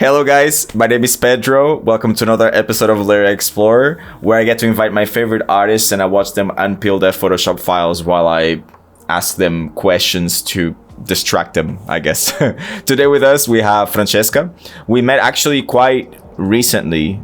Hello guys, my name is Pedro. Welcome to another episode of Layer Explorer, where I get to invite my favorite artists and I watch them unpeel their Photoshop files while I ask them questions to distract them, I guess. Today with us we have Francesca. We met actually quite recently,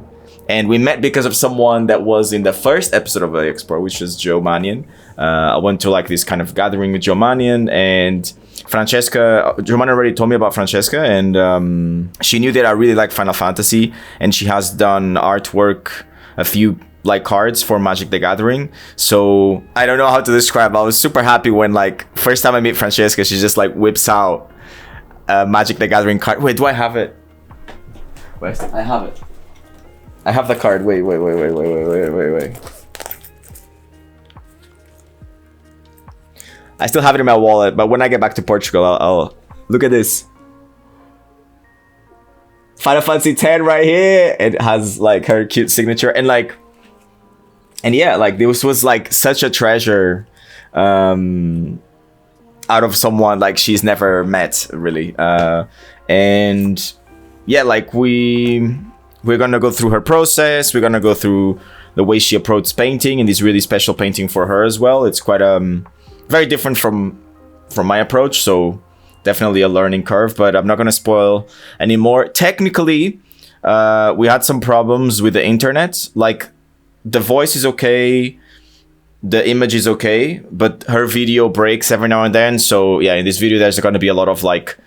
and we met because of someone that was in the first episode of Layer Explorer, which was Joe Manion. I went to like this kind of gathering with Joe Manion, and Francesca, Giovanna already told me about Francesca, and she knew that I really like Final Fantasy, and she has done artwork, a few like cards for Magic the Gathering. So I don't know how to describe. I was super happy when like first time I meet Francesca, she just like whips out a Magic the Gathering card. Wait, do I have it? Wait, I have it. I have the card. Wait. I still have it in my wallet, but when I get back to Portugal, I'll look at this. Final Fantasy X right here. It has like her cute signature, and yeah, like this was like such a treasure out of someone like she's never met really. And yeah, like we're gonna go through her process. We're gonna go through the way she approached painting, and this really special painting for her as well. It's quite very different from my approach, so definitely a learning curve, but I'm not going to spoil anymore. Technically, we had some problems with the internet. Like, the voice is okay, the image is okay, but her video breaks every now and then. So yeah, in this video, there's going to be a lot of like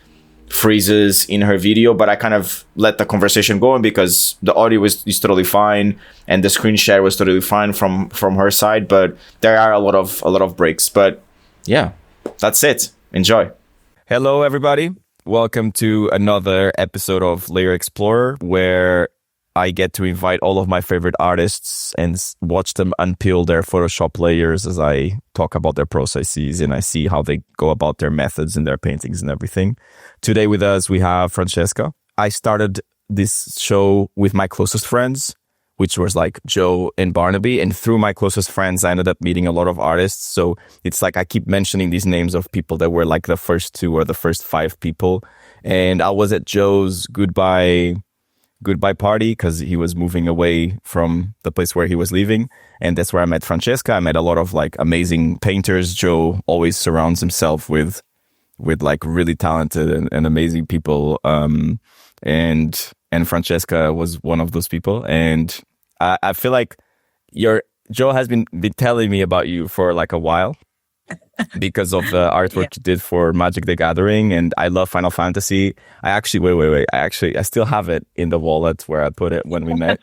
freezes in her video, but I kind of let the conversation go on because the audio is totally fine and the screen share was totally fine from her side, but there are a lot of breaks. But yeah, that's it. Enjoy. Hello, everybody. Welcome to another episode of Layer Explorer, where I get to invite all of my favorite artists and watch them unpeel their Photoshop layers as I talk about their processes and I see how they go about their methods and their paintings and everything. Today with us, we have Francesca. I started this show with my closest friends, which was like Joe and Barnaby. And through my closest friends, I ended up meeting a lot of artists. So it's like I keep mentioning these names of people that were like the first two or the first five people. And I was at Joe's goodbye party because he was moving away from the place where he was living. And that's where I met Francesca. I met a lot of like amazing painters. Joe always surrounds himself with like really talented and amazing people. And Francesca was one of those people. And I feel like Joe has been telling me about you for like a while because of the artwork you did for Magic the Gathering. And I love Final Fantasy. I actually, wait. I still have it in the wallet where I put it when we met.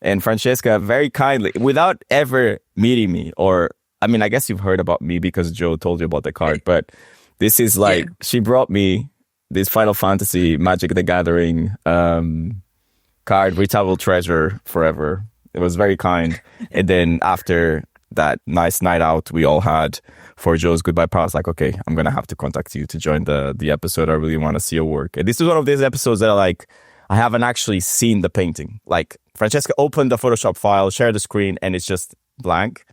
And Francesca very kindly, without ever meeting me, or, I mean, I guess you've heard about me because Joe told you about the card, but this is like, she brought me this Final Fantasy Magic the Gathering card, which I will treasure forever. It was very kind. And then after that nice night out we all had for Joe's goodbye party, I was like, okay, I'm going to have to contact you to join the episode. I really want to see your work. And this is one of these episodes that I haven't actually seen the painting. Like, Francesca opened the Photoshop file, shared the screen, and it's just blank.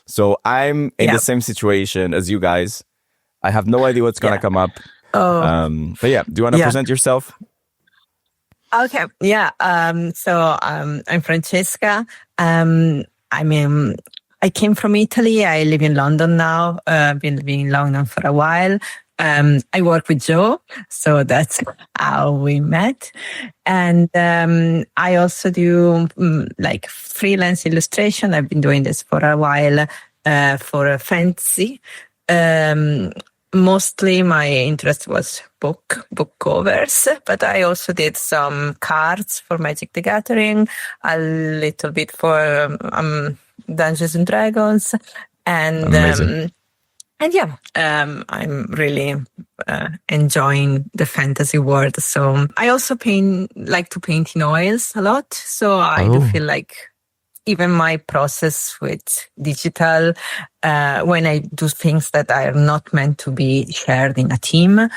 So I'm in the same situation as you guys. I have no idea what's going to come up. But yeah, do you want to present yourself? Okay. Yeah. So I'm Francesca. I came from Italy. I live in London now. I've been living in London for a while. I work with Joe, so that's how we met. And I also do like freelance illustration. I've been doing this for a while for a fancy. Mostly my interest was book covers, but I also did some cards for Magic the Gathering, a little bit for Dungeons and Dragons, and I'm really enjoying the fantasy world. So I also like to paint in oils a lot. So I do feel like even my process with digital, when I do things that are not meant to be shared in a team,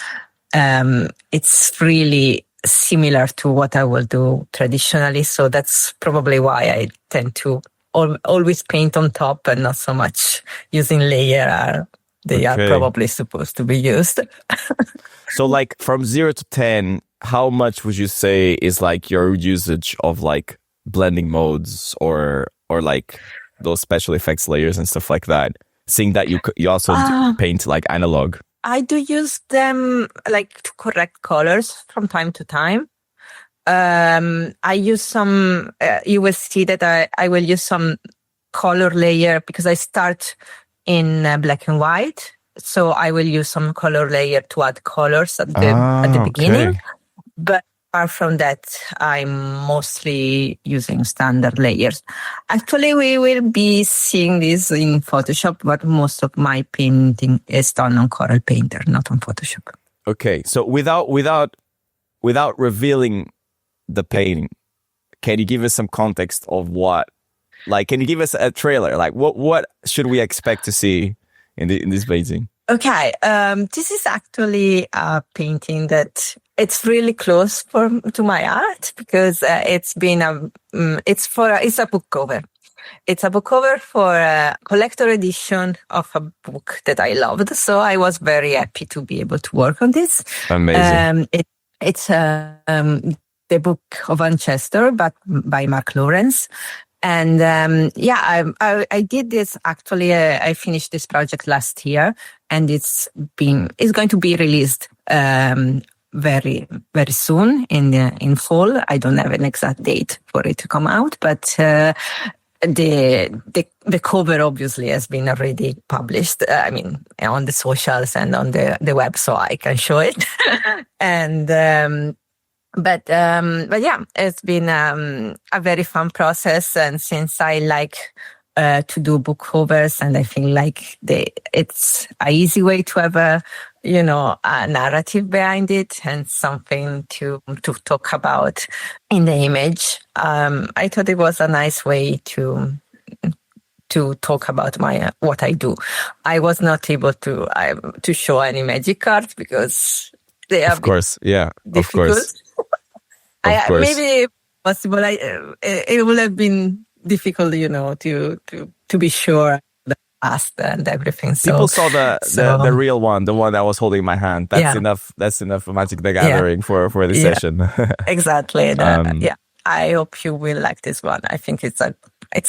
it's really similar to what I will do traditionally. So that's probably why I tend to always paint on top and not so much using layer. They are probably supposed to be used. So like from 0 to 10, how much would you say is like your usage of like blending modes or like those special effects layers and stuff like that? Seeing that you also paint like analog. I do use them like to correct colors from time to time. I use some, you will see that I will use some color layer because I start in black and white. So I will use some color layer to add colors at the beginning. But apart from that, I'm mostly using standard layers. Actually, we will be seeing this in Photoshop, but most of my painting is done on Corel Painter, not on Photoshop. Okay, so without revealing the painting, can you give us some context of what? Like, can you give us a trailer? Like, what should we expect to see in this painting? Okay, this is actually a painting that it's really close to my heart because it's a book cover. It's a book cover for a collector edition of a book that I loved. So I was very happy to be able to work on this. Amazing. It's the Book of Manchester, but by Mark Lawrence. And I did this actually. I finished this project last year, and it's going to be released very very soon in fall. I don't have an exact date for it to come out, but the cover obviously has been already published. I mean, on the socials and on the web, so I can show it. And but yeah, it's been a very fun process, and since I like to do book covers, and I feel like it's a easy way to have a narrative behind it and something to talk about in the image. I thought it was a nice way to talk about what I do. I was not able to show any magic cards because they are, of course, yeah, difficult. Of course. Of course. Maybe possible. It would have been difficult, to be sure the past and everything. So, people saw the real one, the one that was holding my hand. That's enough. That's enough for Magic the Gathering for the session. Exactly. Yeah. I hope you will like this one. I think it's a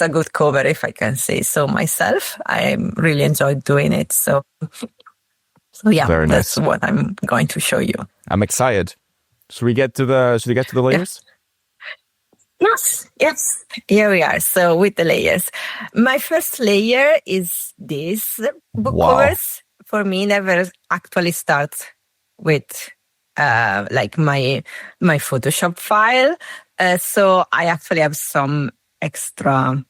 good cover, if I can say so myself. I really enjoyed doing it. So yeah, very nice. That's what I'm going to show you. I'm excited. Should we get to the layers? Yes. Here we are. So with the layers, my first layer is this. Book covers for me never actually start with like my Photoshop file. So I actually have some extra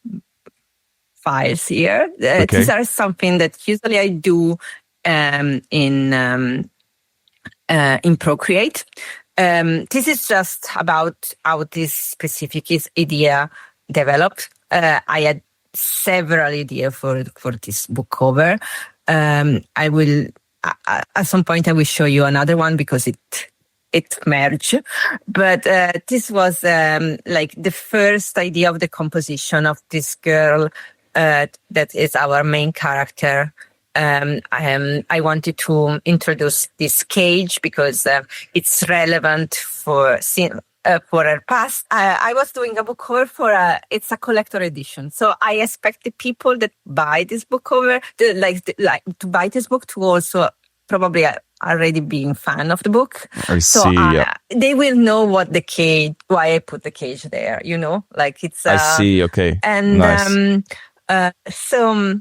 files here. These are something that usually I do in Procreate. This is just about how this specific idea developed. I had several ideas for this book cover. I will at some point I will show you another one because it merged. But this was like the first idea of the composition of this girl that is our main character. I wanted to introduce this cage because it's relevant for her past. I was doing a book cover it's a collector edition. So I expect the people that buy this book cover, to buy this book to also probably already being fan of the book. I see. They will know why I put the cage there, like it's. I see. Okay. And nice. So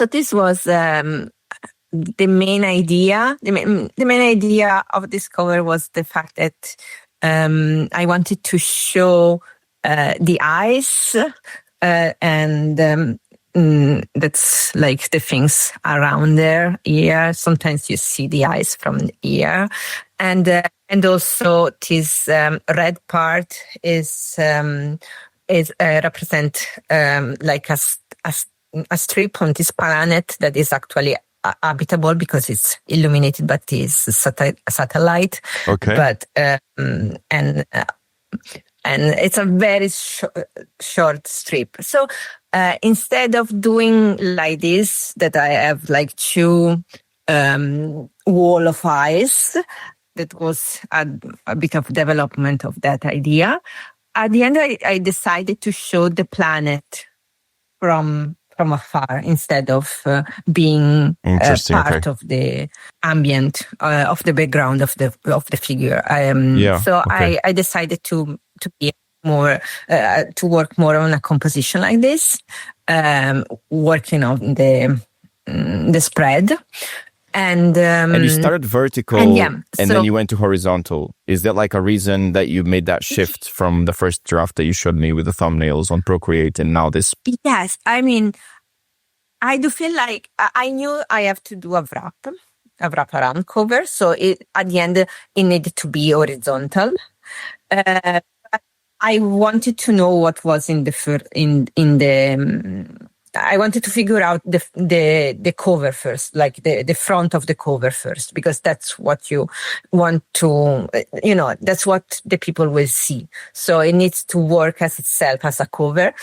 this was the main idea. The main idea of this cover was the fact that I wanted to show the eyes and that's like the things around their ear. Sometimes you see the eyes from the ear, and also this red part is represent like a strip on this planet that is actually habitable because it's illuminated by this satellite. Okay. But and it's a very short strip. So instead of doing like this, that I have like two wall of eyes, that was a bit of development of that idea. At the end, I decided to show the planet from afar instead of being part of the ambient of the background of the figure. I decided to be more to work more on a composition like this, working on the spread. And you started vertical and then you went to horizontal. Is that like a reason that you made that shift from the first draft that you showed me with the thumbnails on Procreate and now this? Yes. I mean, I do feel like I knew I have to do a wraparound cover. So at the end, it needed to be horizontal. I wanted to know what was in the I wanted to figure out the cover first, like the front of the cover first, because that's what you want to, that's what the people will see. So it needs to work as itself as a cover.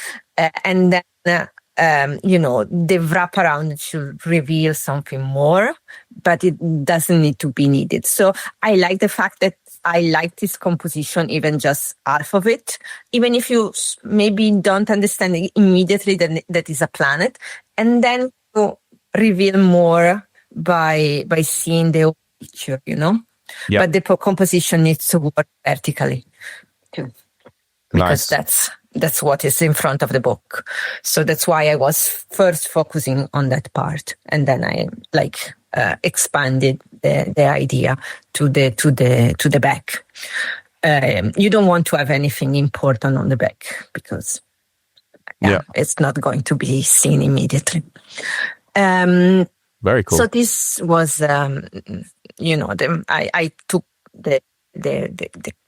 And then, the wraparound should reveal something more, but it doesn't need to be needed. So I like the fact that I like this composition, even just half of it, even if you maybe don't understand immediately that is a planet, and then you reveal more by seeing the whole picture, Yep. But the composition needs to work vertically too, because that's what is in front of the book. So that's why I was first focusing on that part, and then I expanded the idea to the back. You don't want to have anything important on the back because it's not going to be seen immediately. Very cool. So this was, I took the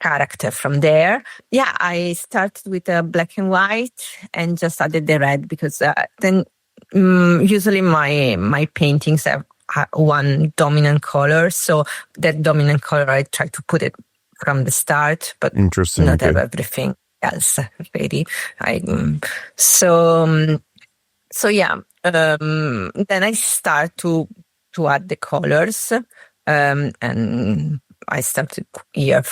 character from there. Yeah, I started with a black and white and just added the red because then usually my paintings have one dominant color, so that dominant color I try to put it from the start, but not have everything else ready. Then I start to add the colors, and I started here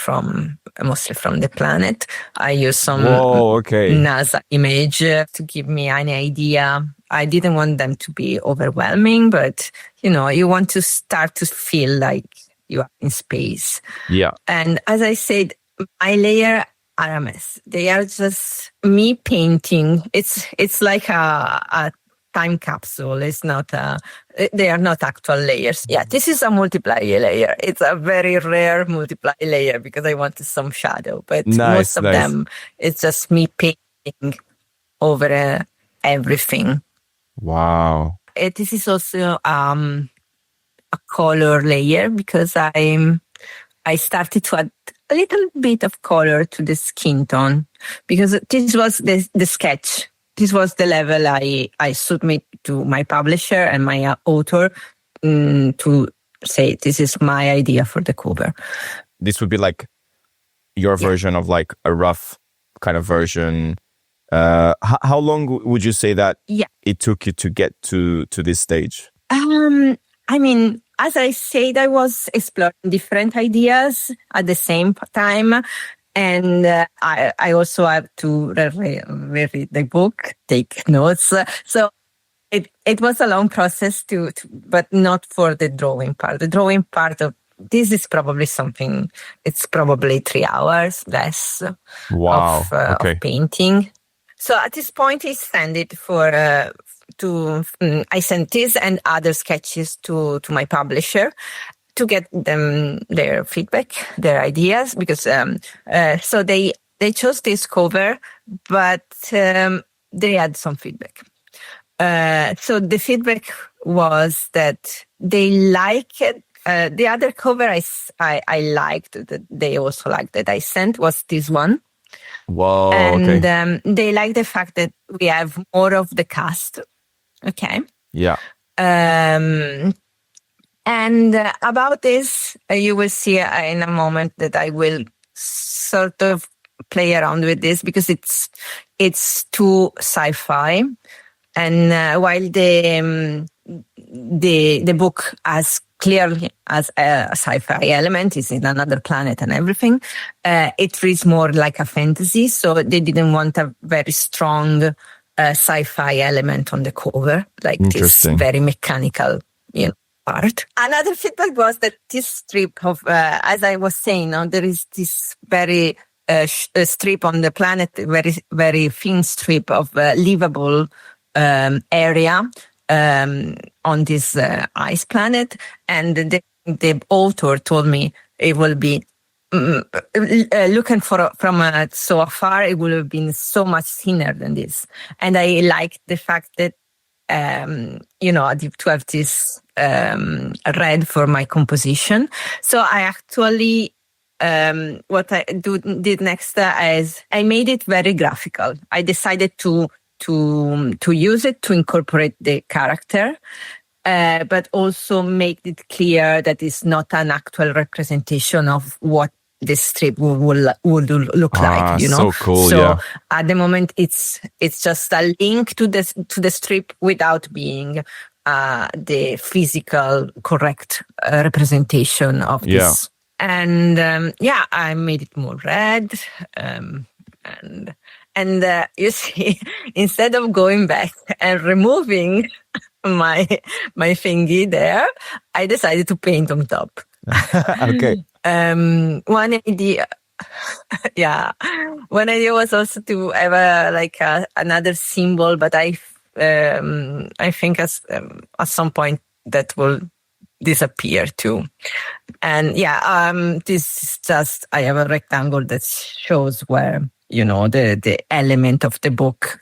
mostly from the planet. I use some NASA image to give me an idea. I didn't want them to be overwhelming, but you want to start to feel like you are in space. Yeah. And as I said, my layer are a mess. They are just me painting. It's like a time capsule. It's not they are not actual layers. Yeah, this is a multiply layer. It's a very rare multiply layer because I wanted some shadow, but most of them, it's just me painting over everything. Wow. This is also a color layer because I started to add a little bit of color to the skin tone because this was the sketch. This was the level I submit to my publisher and my author to say, this is my idea for the cover. This would be like your version of like a rough kind of version. How long would you say that it took you to get to this stage? I mean, as I said, I was exploring different ideas at the same time. And I also have to reread the book, take notes. So it was a long process but not for the drawing part. The drawing part of this is probably something, it's probably 3 hours less of painting. So at this point, I sent it I sent this and other sketches to my publisher to get them their feedback, their ideas, because so they chose this cover, but they had some feedback. So the feedback was that they like it. The other cover I liked, that they also liked that I sent, was this one. Whoa, and they like the fact that we have more of the cast. Okay. Yeah. And about this, you will see in a moment that I will sort of play around with this because it's too sci-fi, and while the book has clearly as a sci-fi element. It's in another planet and everything. It reads more like a fantasy, so they didn't want a very strong sci-fi element on the cover, like this very mechanical, part. Another feedback was that this strip of, as I was saying, there is this very strip on the planet, very, very thin strip of livable area on this ice planet. And the author told me it will be looking from so afar, it would have been so much thinner than this. And I liked the fact that, to have this red for my composition. So I actually, what I did next is I made it very graphical. I decided to use it to incorporate the character, but also make it clear that it's not an actual representation of what the strip would look like, So cool. So at the moment, it's just a link to the strip without being the physical correct representation of this. And I made it more red, and you see, instead of going back and removing my thingy there, I decided to paint on top. Okay. One idea was also to have another symbol, but I think at some point that will disappear too. And this is just, I have a rectangle that shows where, the element of the book,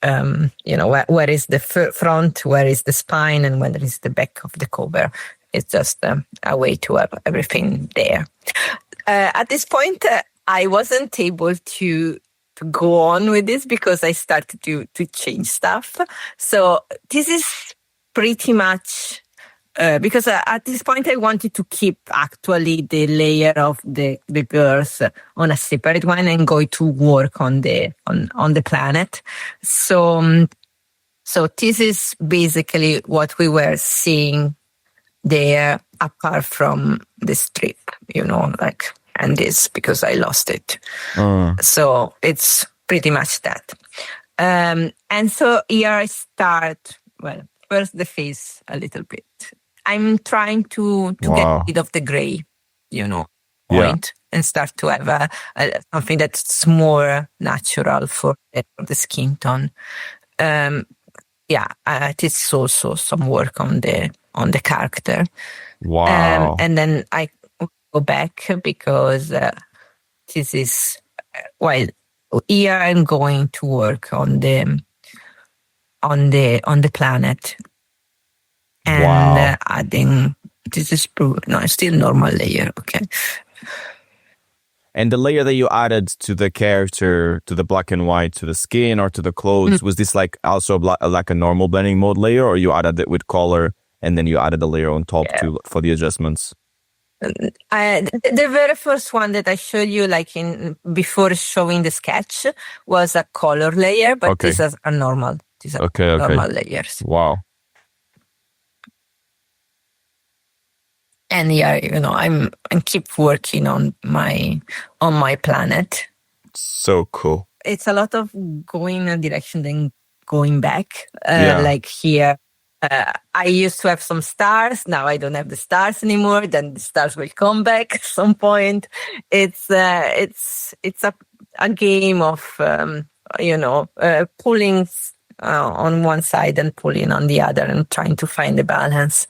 where is the front, where is the spine, and where is the back of the cover. It's just a way to have everything there. At this point, I wasn't able to go on with this because I started to change stuff. So this is pretty much because at this point I wanted to keep actually the layer of the girls on a separate one and go to work on the planet. So this is basically what we were seeing there, apart from the strip, and this because I lost it. So it's pretty much that. And so here I start, first the face a little bit. I'm trying to get rid of the gray, point and start to have something that's more natural for the skin tone. It is also some work on the character. Wow. And then I go back because this is here I'm going to work on the planet and adding this is still normal layer. Okay. And the layer that you added to the character, to the black and white, to the skin or to the clothes, was this also like a normal blending mode layer, or you added it with color and then you added the layer on top for the adjustments? The very first one that I showed you, before showing the sketch, was a color layer, but this is a normal. These are normal layers. Wow. And I keep working on my planet. So cool. It's a lot of going in a direction then going back. Like here, I used to have some stars. Now I don't have the stars anymore. Then the stars will come back at some point. It's a game of pulling on one side and pulling on the other and trying to find the balance.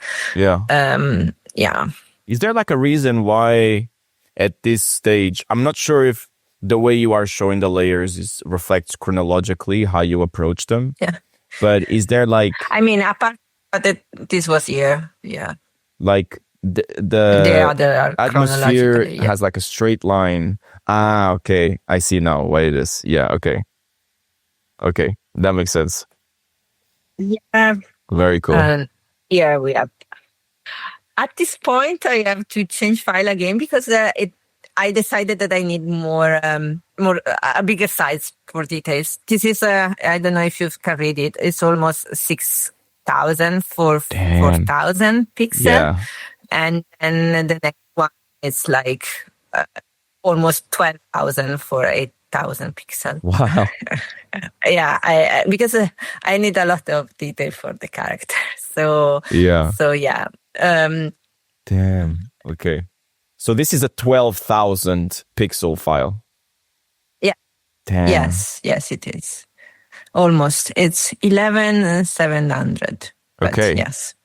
Is there a reason why at this stage, I'm not sure if the way you are showing the layers reflects chronologically how you approach them. Yeah. But is there apart that this was here, the other atmosphere has a straight line. Okay. I see now what it is. Yeah, okay. Okay, that makes sense. Yeah. Very cool. Here we have. At this point, I have to change file again because I decided that I need a bigger size for details. This is I don't know if you can read it. It's almost 6,000 for 4,000 pixels. and the next one is like almost 12,000 for 8,000 pixels. Wow. Yeah, because I need a lot of detail for the character. So Yeah. So yeah. Damn. Okay. So this is a 12,000 pixel file. Yeah. Damn. Yes, it is. Almost. It's 11,700. Okay. Yes.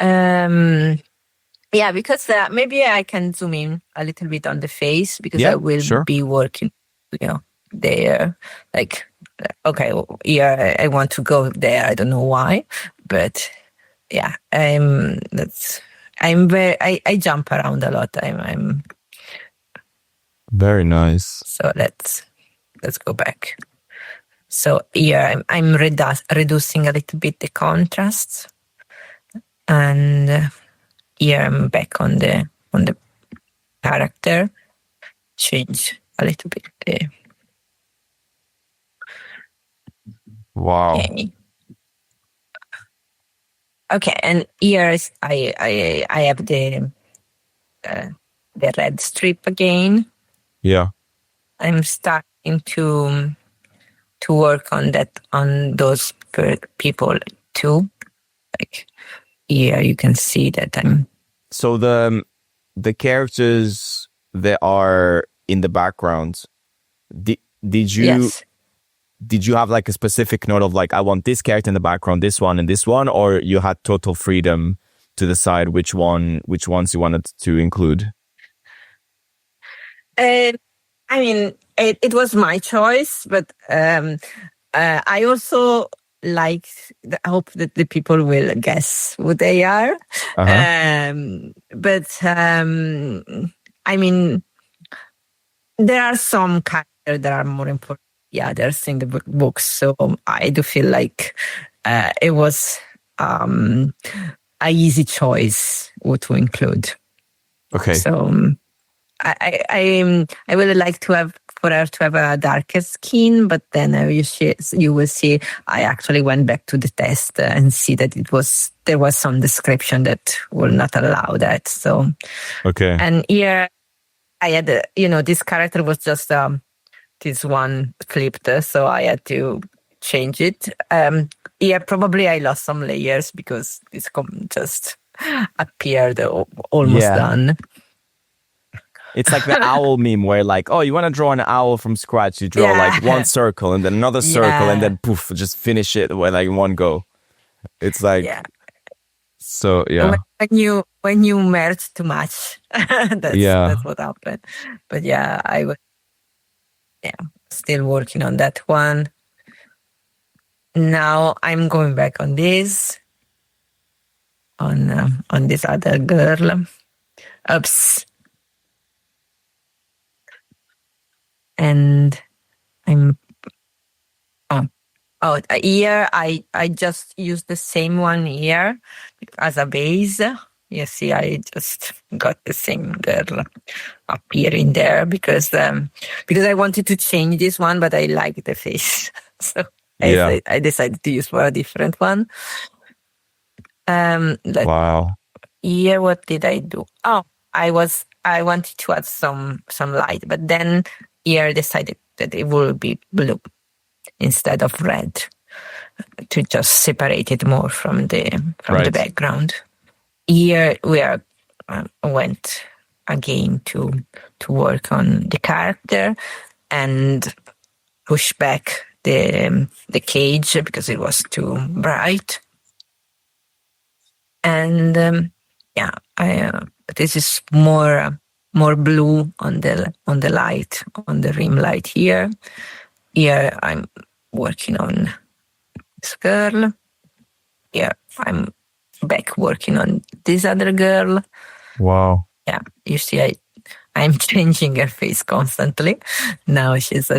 Yeah, because maybe I can zoom in a little bit on the face, because I will be working, there. Like, okay, yeah, I want to go there. I don't know why, but yeah, I jump around a lot. I'm very nice. So let's go back. So here I'm reducing a little bit the contrast, and here I'm back on the character. Change a little bit the. Wow. Okay, and here I have the red strip again. Yeah. I'm starting to work on that, on those people too. Like here you can see that I'm. So the characters that are in the background, did you? Yes. Did you have like a specific note of like, I want this character in the background, this one and this one, or you had total freedom to decide which ones you wanted to include? I mean, it was my choice, but I also hope that the people will guess who they are. But I mean, there are some characters that are more important than the others in the books, so I do feel like it was a easy choice who to include. Okay. So I really like for her to have a darker skin, but then you will see I actually went back to the test and see that there was some description that will not allow that. So okay. And here I had this character was just this one flipped, so I had to change it. Yeah, probably I lost some layers because this just appeared almost done. It's like the owl meme where like, oh, you want to draw an owl from scratch. You draw like one circle and then another circle and then poof, just finish it with like one go. It's like, so yeah. When you merge too much, that's what happened. But yeah, I was still working on that one. Now I'm going back on this, on this other girl. Oops. And I'm here I just used the same one here as a base. You see, I just got the same girl appearing there because I wanted to change this one, but I like the face, so I decided to use for a different one. Wow. Here, what did I do? Oh, I wanted to add some light, but then here I decided that it will be blue instead of red to just separate it more from the background. Here we went again to work on the character and push back the cage because it was too bright. And this is more blue on the light, on the rim light here. Here I'm working on this girl. Here I'm back working on this other girl. Wow. Yeah, you see I'm changing her face constantly. Now she's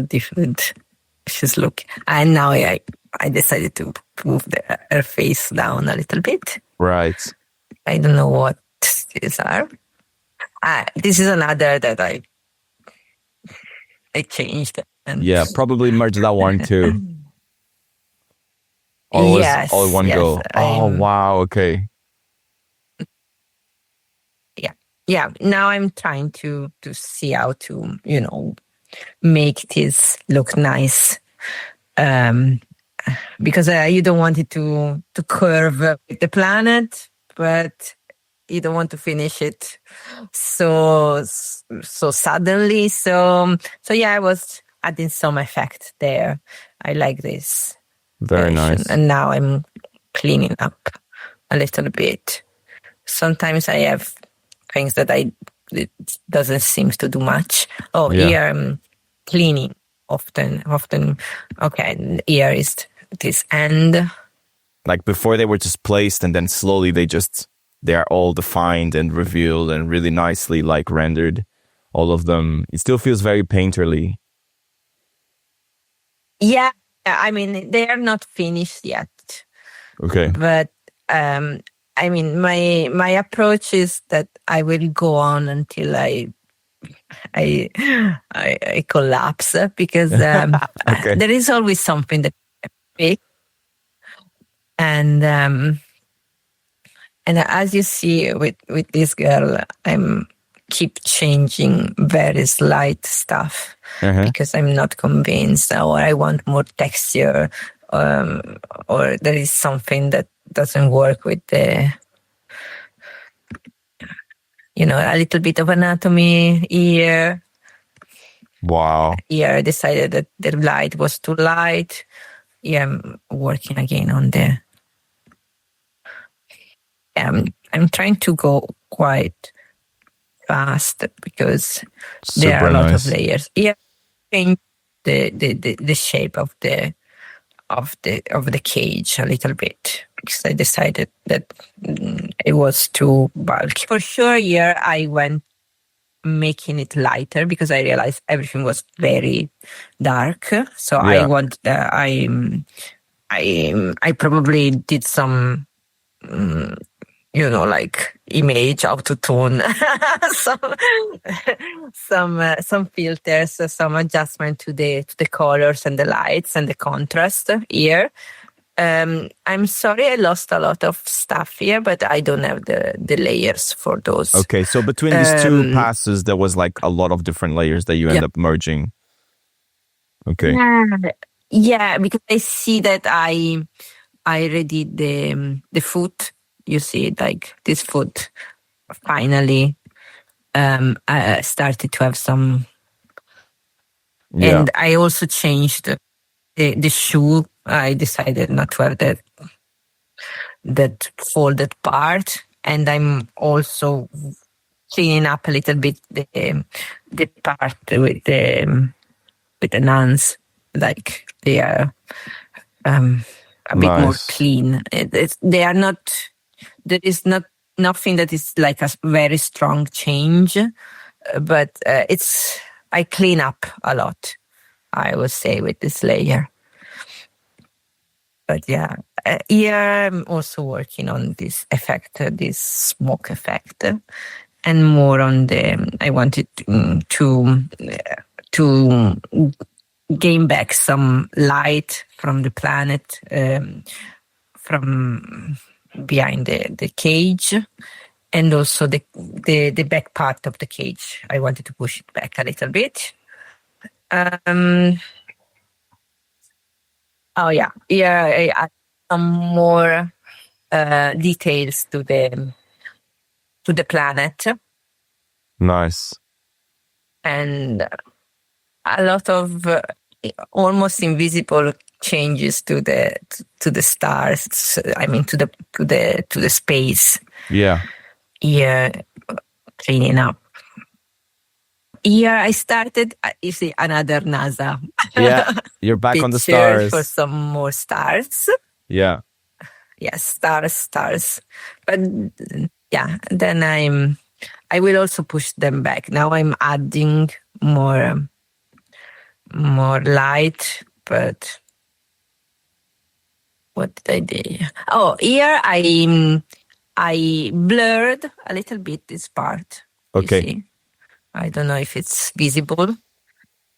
she's looking. And now I decided to move her face down a little bit. Right. I don't know what these are. This is another that I changed. And probably merge that one too. Or was all in one go? Oh, wow. Okay. yeah, now I'm trying to see how to, make this look nice. Because you don't want it to curve with the planet, but you don't want to finish it so suddenly. So yeah, I was adding some effect there. I like this Very version, nice. and now I'm cleaning up a little bit. Sometimes I have things that it doesn't seem to do much. Oh, Yeah. here I'm cleaning often. Okay, here is this end. Like before they were just placed and then slowly they are all defined and revealed and really nicely like rendered, all of them. It still feels very painterly. Yeah, I mean, they are not finished yet. Okay. But I mean, my approach is that I will go on until I collapse, because Okay. there is always something that I pick. And as you see with this girl, I'm keep changing very slight stuff because I'm not convinced, or I want more texture, or there is something that doesn't work with the, a little bit of anatomy here. Wow. Here I decided that the light was too light. Here I'm working again on the. I'm trying to go quite fast because there are a lot of layers. Here, change the shape of the cage a little bit because I decided that it was too bulky. For sure, here I went making it lighter because I realized everything was very dark. So Yeah. I probably did some, like image auto-tune, some filters, some adjustment to the colors and the lights and the contrast here. I'm sorry I lost a lot of stuff here, but I don't have the layers for those. Okay, so between these two passes, there was like a lot of different layers that you end up merging. Okay. Yeah, because I see that I already did the foot. You see, like this foot finally started to have some. Yeah. And I also changed the shoe. I decided not to have that folded part, and I'm also cleaning up a little bit the part with the nuns, like they are a bit more clean. They are not. There is nothing that is like a very strong change, but I clean up a lot, I would say, with this layer. But yeah, here I'm also working on this effect, this smoke effect, and more on I wanted to gain back some light from the planet, from behind the cage, and also the back part of the cage. I wanted to push it back a little bit. Oh yeah, I add some more details to the planet. Nice. And a lot of almost invisible changes to the stars. I mean, to the space. Yeah. Here, cleaning up. Here I started. You see another NASA. Yeah, you're back on the stars for some more stars. Yeah. Yes, stars. But yeah, then I will also push them back. Now I'm adding more light, but what did I do? Oh, here I blurred a little bit this part. Okay. You see? I don't know if it's visible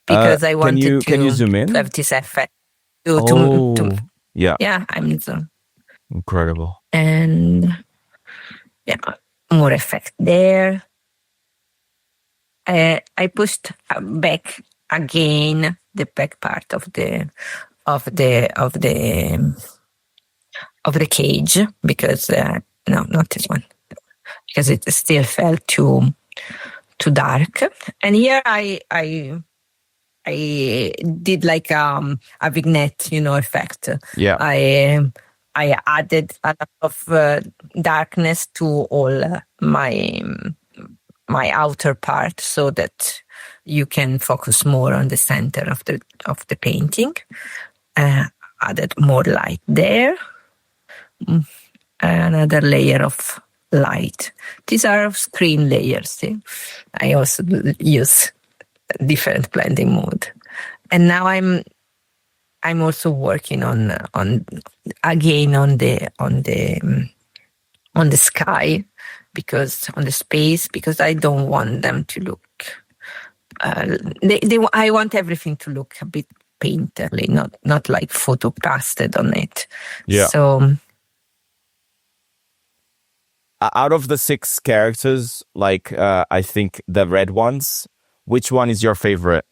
because I wanted can you zoom in? to have this effect. Yeah, I'm zoom. Incredible. And yeah, more effect there. I pushed back again the back part of the cage, because no, not this one, because it still felt too dark. And here I did like a vignette, effect. Yeah. I added a lot of darkness to all my outer part, so that you can focus more on the center of the painting. Added more light there. Another layer of light. These are screen layers. See? I also use different blending mode, and now I'm also working on the sky, because on the space, because I don't want them to look. I want everything to look a bit painterly, not like photo pasted on it. Yeah. So out of the 6 characters, like I think the red ones, which one is your favorite?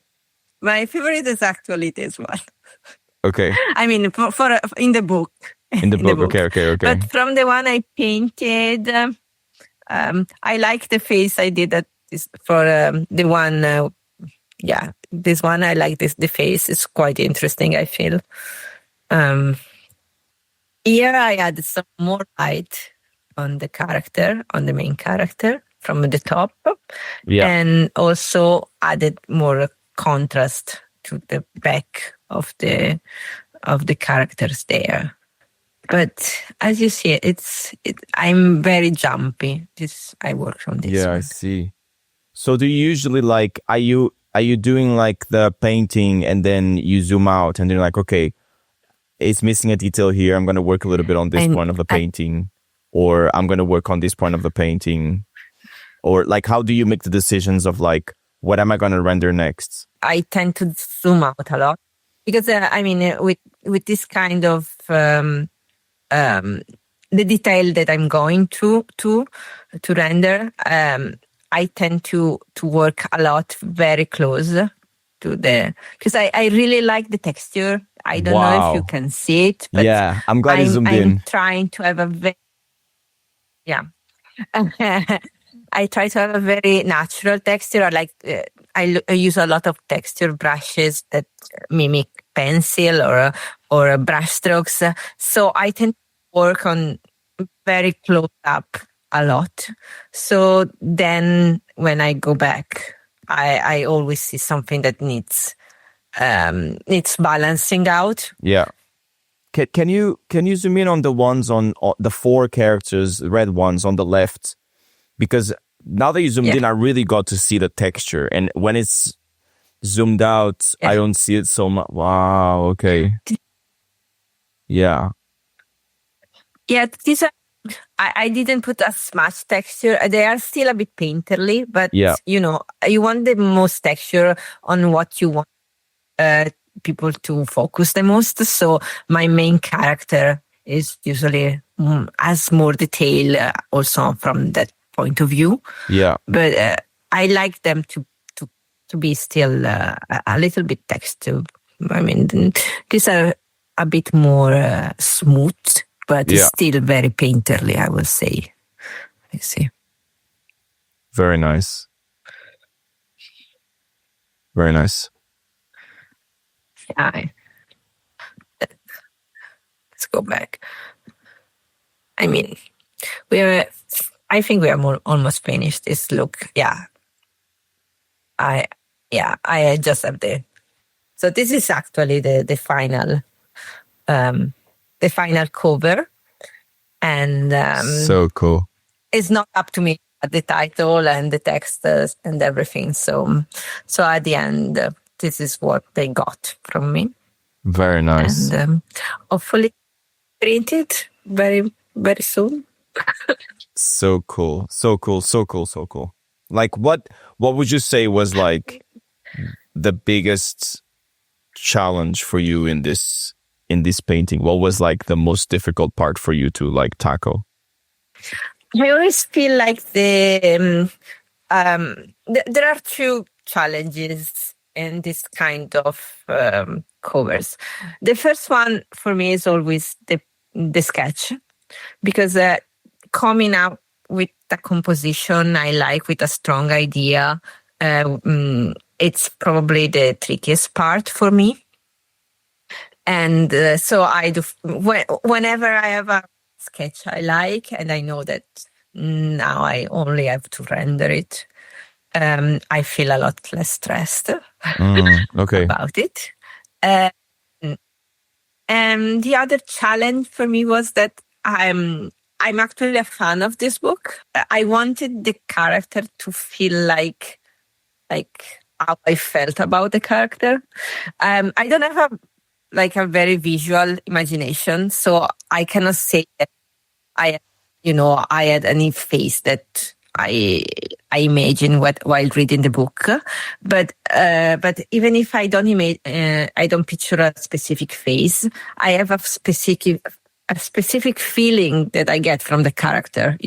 My favorite is actually this one. Okay. I mean, for in the book. In the book. Okay. But from the one I painted, I like the face I did for the one. This one I like. The face is quite interesting, I feel. Here I added some more light on the main character from the top, and also added more contrast to the back of the characters there. But as you see, I'm very jumpy. I work on this. Yeah, one. I see. So do you usually are you doing like the painting and then you zoom out and you're like, okay, it's missing a detail here. I'm going to work a little bit on this point of the painting, or I'm going to work on this point of the painting, or like, how do you make the decisions of like, what am I going to render next? I tend to zoom out a lot, because with this kind of the detail that I'm going to render, I tend to work a lot very close to because I really like the texture. I don't know if you can see it, but yeah, I'm glad you zoomed in. I'm trying to have I try to have a very natural texture. I use a lot of texture brushes that mimic pencil or brush strokes. So I tend to work on very close up a lot. So then when I go back, I always see something that needs balancing out. Yeah. Can you zoom in on the ones on the 4 characters, the red ones on the left? Because now that you zoomed in, I really got to see the texture. And when it's zoomed out, I don't see it so much. Wow, okay. Yeah. Yeah, these are, I didn't put as much texture. They are still a bit painterly, but you want the most texture on what you want people to focus the most. So my main character is usually has more detail also from that point of view. Yeah. But I like them to be still a little bit texture. I mean, these are a bit more smooth, but still very painterly, I will say. I see. Very nice. Very nice. Yeah. Let's go back. I mean, I think we are almost finished this look. Yeah. I just have so this is actually the final cover, and so cool. It's not up to me at the title and the text and everything. So at the end, this is what they got from me. Very nice. And hopefully printed very, very soon. So cool. Like what would you say was like the biggest challenge for you in this painting? What was like the most difficult part for you to like tackle? I always feel like the there are two challenges in this kind of covers. The first one for me is always the sketch, because coming up with a composition I like with a strong idea, it's probably the trickiest part for me. And so I do, whenever I have a sketch I like, and I know that now I only have to render it, I feel a lot less stressed about it. And the other challenge for me was that I'm actually a fan of this book. I wanted the character to feel like how I felt about the character. I don't have a very visual imagination, so I cannot say that I had any face that I imagine while reading the book. But even if I don't I don't picture a specific face, I have a specific feeling that I get from the character,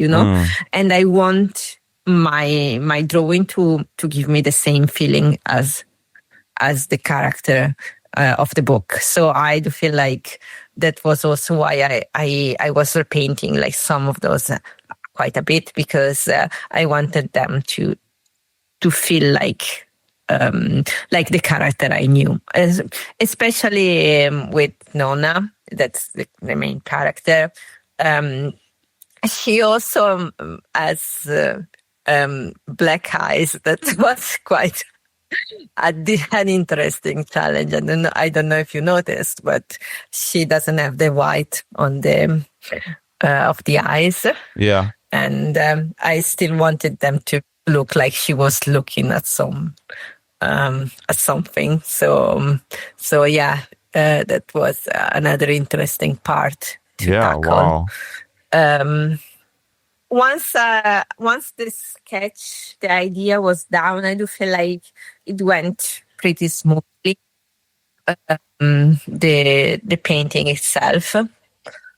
and I want my drawing to give me the same feeling as the character of the book. So I do feel like that was also why I was repainting like some of those quite a bit, because I wanted them to feel like the character I knew, especially with Nonna. That's the main character. She also has black eyes. That was quite an interesting challenge. And I don't know if you noticed, but she doesn't have the white on the of the eyes. Yeah. And I still wanted them to look like she was looking at something. So yeah, that was another interesting part to tackle. Wow. Once the sketch, the idea was down, I do feel like it went pretty smoothly. The painting itself.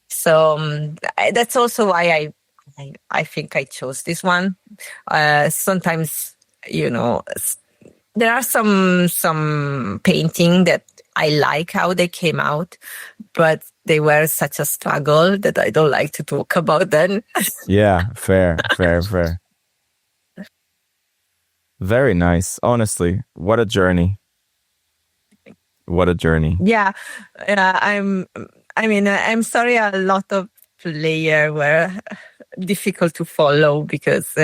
So that's also why I think I chose this one. Sometimes, there are some painting that I like how they came out, but they were such a struggle that I don't like to talk about them. Yeah, fair. Very nice. Honestly, what a journey. Yeah, I'm sorry a lot of layers were difficult to follow, because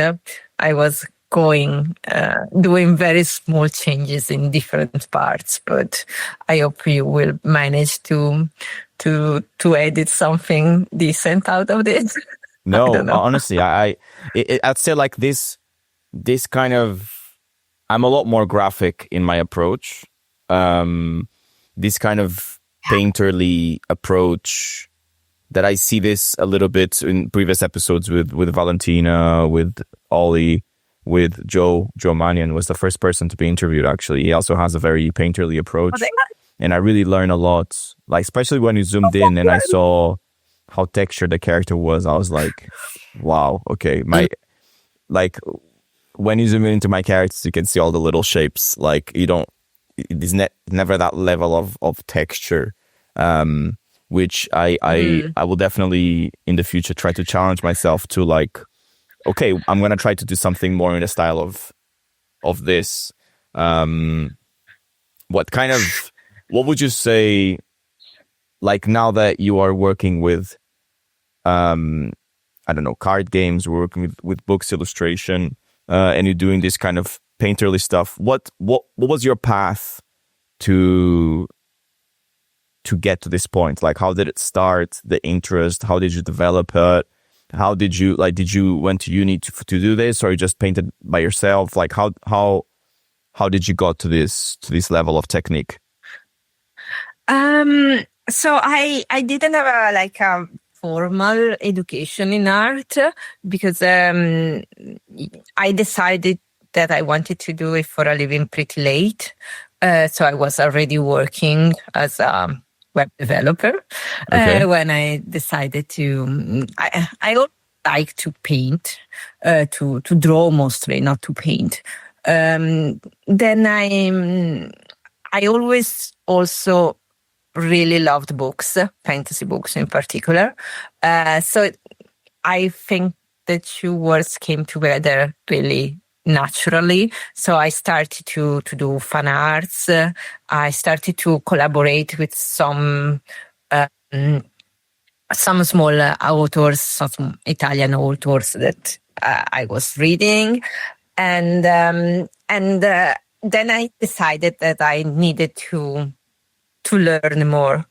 I was doing very small changes in different parts, but I hope you will manage to edit something decent out of this. No, honestly, I'd say like this kind of, I'm a lot more graphic in my approach. This kind of painterly approach that I see this a little bit in previous episodes with Valentina, with Ollie, with Joe Manion was the first person to be interviewed, actually. He also has a very painterly approach. And I really learned a lot, like especially when you zoomed in and I saw how textured the character was. I was like, wow, okay. Like when you zoom into my characters, you can see all the little shapes. Like there's never that level of texture, which I will definitely in the future try to challenge myself to, like, okay, I'm going to try to do something more in the style of this. What would you say, like, now that you are working with, I don't know, card games, we're working with books, illustration, and you're doing this kind of painterly stuff. What was your path to get to this point? Like, how did it start, the interest? How did you develop it? How did you went to uni to do this, or you just painted by yourself? Like, how did you got to this level of technique? So I didn't have a formal education in art, because I decided that I wanted to do it for a living pretty late. So I was already working as a web developer when I decided to. like to paint, to draw mostly, not to paint. Then I always also really loved books, fantasy books in particular. So I think the two words came together really naturally. So I started to do fan arts. I started to collaborate with some small authors, some Italian authors that I was reading, and then I decided that I needed to learn more.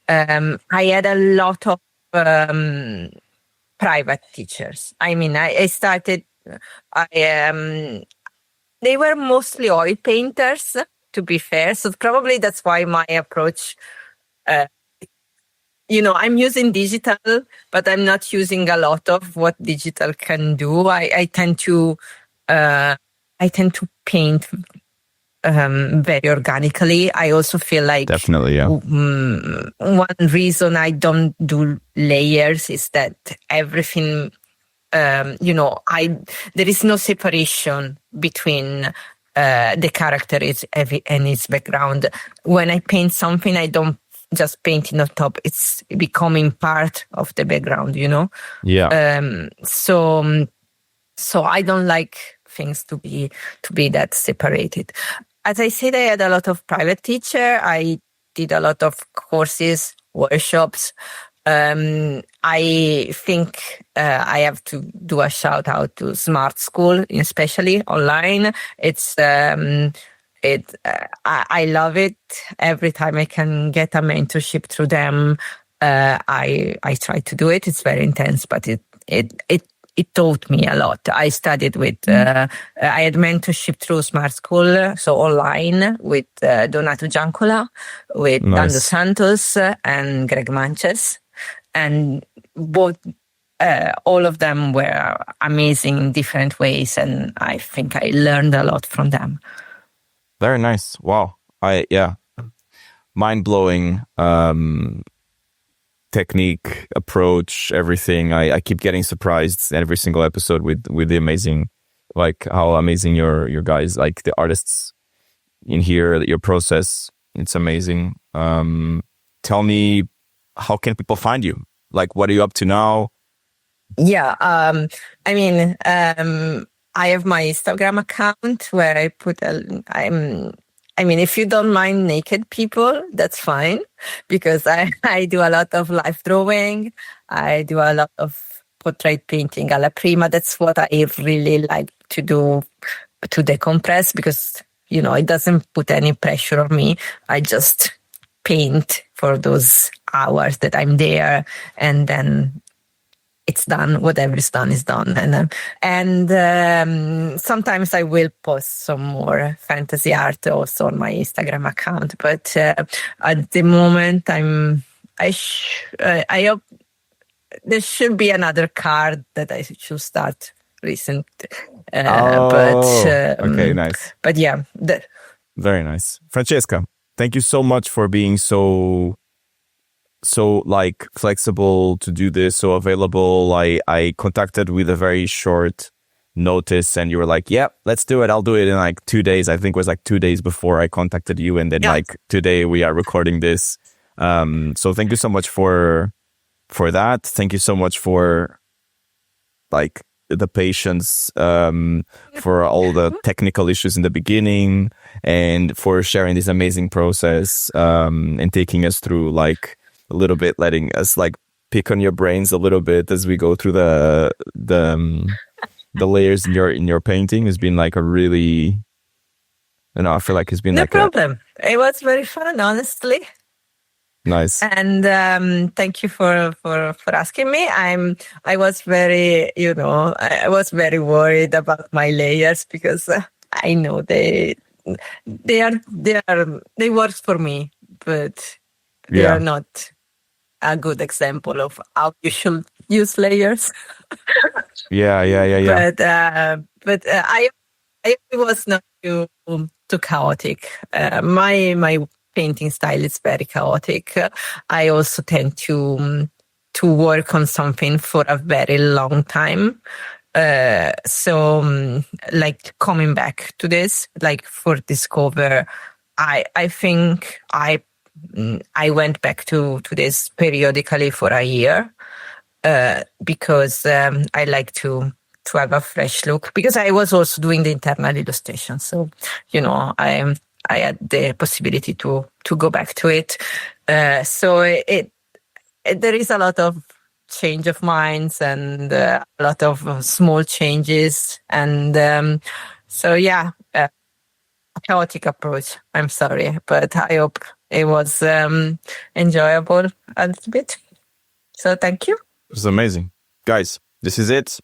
I had a lot of private teachers. I mean, I started. They were mostly oil painters, to be fair. So probably that's why my approach. I'm using digital, but I'm not using a lot of what digital can do. I tend to paint very organically. I also feel like definitely, yeah. One reason I don't do layers is that everything, there is no separation between the character and its background. When I paint something, I don't just painting on top, it's becoming part of the background, Yeah. So I don't like things to be that separated. As I said, I had a lot of private teacher. I did a lot of courses, workshops. I think I have to do a shout out to Smart School, especially online. It's I love it. Every time I can get a mentorship through them, I try to do it. It's very intense, but it taught me a lot. I studied with, I had mentorship through Smart School, so online with Donato Giancola, with Nice. Dan Dos Santos and Greg Manches. And both, all of them were amazing in different ways. And I think I learned a lot from them. Very nice. Wow. Mind-blowing technique, approach, everything. I keep getting surprised every single episode with the amazing, like how amazing your guys, like the artists in here, your process. It's amazing. Tell me, how can people find you? Like, what are you up to now? Yeah. I have my Instagram account where I put if you don't mind naked people, that's fine, because I do a lot of life drawing. I do a lot of portrait painting alla prima. That's what I really like to do, to decompress, because, it doesn't put any pressure on me. I just paint for those hours that I'm there, and then it's done. Whatever is done is done. And sometimes I will post some more fantasy art also on my Instagram account. But at the moment, I hope there should be another card that I should start recent. Okay, nice. But yeah, very nice. Francesca, thank you so much for being so like flexible to do this, so available. I contacted with a very short notice and you were like, yeah, let's do it. I'll do it in like 2 days. I think it was like 2 days before I contacted you. And then like today we are recording this. So thank you so much for that. Thank you so much for like the patience, for all the technical issues in the beginning, and for sharing this amazing process, and taking us through like a little bit, letting us like pick on your brains a little bit as we go through the layers in your painting. Has been like a really, I feel like it's been no like problem. It was very fun, honestly. Nice. And thank you for asking me. I was very, I was very worried about my layers, because I know they work for me, but they are not a good example of how you should use layers. Yeah. But I was not too chaotic. My painting style is very chaotic. I also tend to to work on something for a very long time. So like coming back to this, like for Discover, I think I went back to this periodically for a year, because I like to have a fresh look, because I was also doing the internal illustration. So, I had the possibility to go back to it. So there is a lot of change of minds and a lot of small changes. And so, yeah, chaotic approach. I'm sorry, but I hope it was enjoyable a little bit. So thank you. It was amazing. Guys, this is it.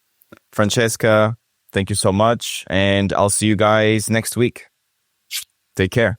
Francesca, thank you so much. And I'll see you guys next week. Take care.